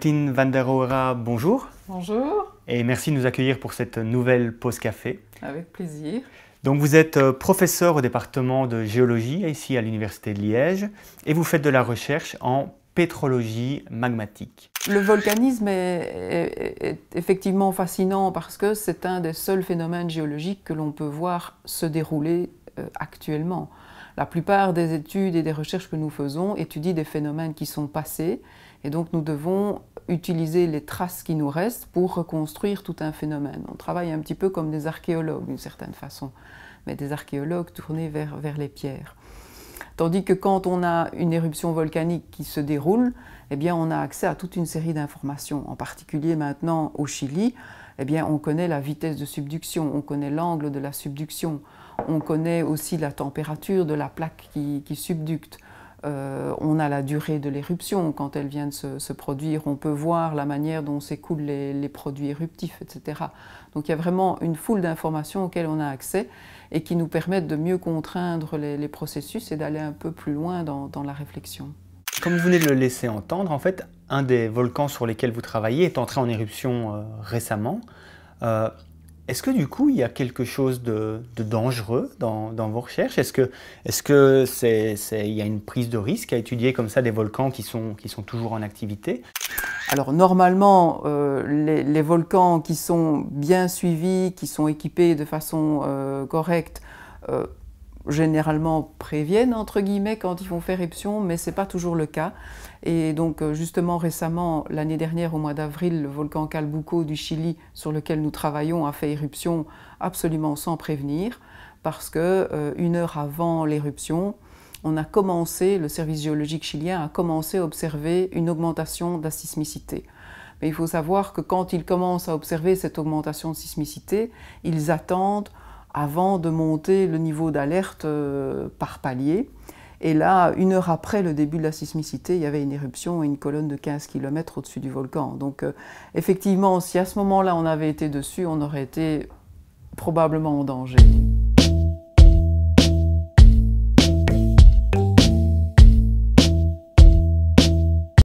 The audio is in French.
Jacqueline van der Oora, bonjour. Bonjour. Et merci de nous accueillir pour cette nouvelle pause café. Avec plaisir. Donc vous êtes professeur au département de géologie ici à l'Université de Liège et vous faites de la recherche en pétrologie magmatique. Le volcanisme est effectivement fascinant parce que c'est un des seuls phénomènes géologiques que l'on peut voir se dérouler actuellement. La plupart des études et des recherches que nous faisons étudient des phénomènes qui sont passés et donc nous devons utiliser les traces qui nous restent pour reconstruire tout un phénomène. On travaille un petit peu comme des archéologues d'une certaine façon, mais des archéologues tournés vers les pierres. Tandis que quand on a une éruption volcanique qui se déroule, eh bien on a accès à toute une série d'informations. En particulier maintenant au Chili, eh bien on connaît la vitesse de subduction, on connaît l'angle de la subduction, on connaît aussi la température de la plaque qui subducte. On a la durée de l'éruption quand elle vient de se produire, on peut voir la manière dont s'écoulent les produits éruptifs, etc. Donc il y a vraiment une foule d'informations auxquelles on a accès et qui nous permettent de mieux contraindre les processus et d'aller un peu plus loin dans la réflexion. Comme vous venez de le laisser entendre, en fait, un des volcans sur lesquels vous travaillez est entré en éruption récemment. Est-ce que du coup, il y a quelque chose de dangereux dans vos recherches? Est-ce qu'il y a une prise de risque à étudier comme ça des volcans qui sont toujours en activité? Alors normalement, les volcans qui sont bien suivis, qui sont équipés de façon correcte, généralement préviennent entre guillemets quand ils vont faire éruption, mais ce n'est pas toujours le cas. Et donc justement récemment, l'année dernière au mois d'avril, le volcan Calbuco du Chili sur lequel nous travaillons a fait éruption absolument sans prévenir parce que une heure avant l'éruption, le service géologique chilien a commencé à observer une augmentation de la sismicité. Mais il faut savoir que quand ils commencent à observer cette augmentation de sismicité, ils attendent avant de monter le niveau d'alerte par palier. Et là, une heure après le début de la sismicité, il y avait une éruption et une colonne de 15 km au-dessus du volcan. Donc effectivement, si à ce moment-là on avait été dessus, on aurait été probablement en danger.